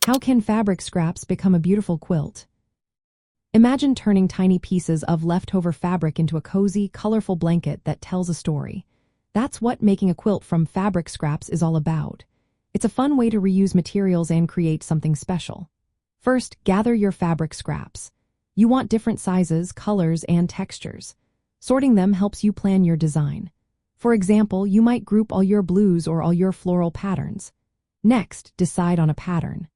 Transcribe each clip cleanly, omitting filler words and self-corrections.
How can fabric scraps become a beautiful quilt? Imagine turning tiny pieces of leftover fabric into a cozy, colorful blanket that tells a story. That's what making a quilt from fabric scraps is all about. It's a fun way to reuse materials and create something special. First, gather your fabric scraps. You want different sizes, colors, and textures. Sorting them helps you plan your design. For example, you might group all your blues or all your floral patterns. Next, decide on a pattern.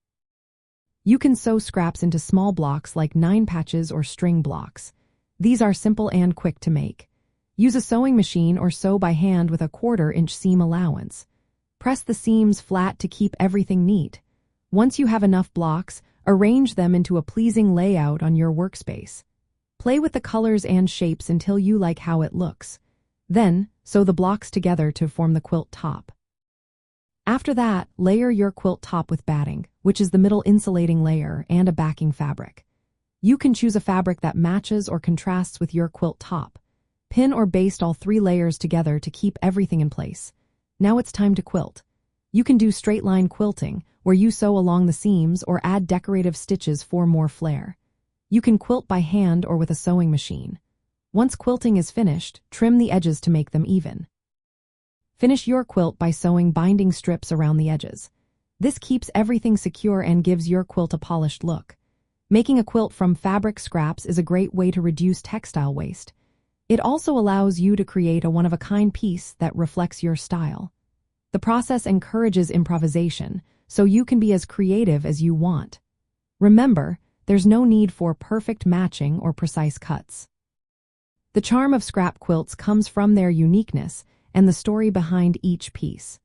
You can sew scraps into small blocks like 9 patches or string blocks. These are simple and quick to make. Use a sewing machine or sew by hand with a 1/4-inch seam allowance. Press the seams flat to keep everything neat. Once you have enough blocks, arrange them into a pleasing layout on your workspace. Play with the colors and shapes until you like how it looks. Then, sew the blocks together to form the quilt top. After that, layer your quilt top with batting, which is the middle insulating layer, and a backing fabric. You can choose a fabric that matches or contrasts with your quilt top. Pin or baste all 3 layers together to keep everything in place. Now it's time to quilt. You can do straight line quilting, where you sew along the seams or add decorative stitches for more flair. You can quilt by hand or with a sewing machine. Once quilting is finished, trim the edges to make them even. Finish your quilt by sewing binding strips around the edges. This keeps everything secure and gives your quilt a polished look. Making a quilt from fabric scraps is a great way to reduce textile waste. It also allows you to create a one-of-a-kind piece that reflects your style. The process encourages improvisation, so you can be as creative as you want. Remember, there's no need for perfect matching or precise cuts. The charm of scrap quilts comes from their uniqueness and the story behind each piece.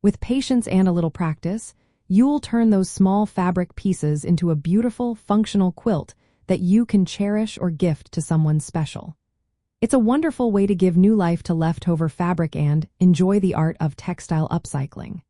With patience and a little practice, you'll turn those small fabric pieces into a beautiful, functional quilt that you can cherish or gift to someone special. It's a wonderful way to give new life to leftover fabric and enjoy the art of textile upcycling.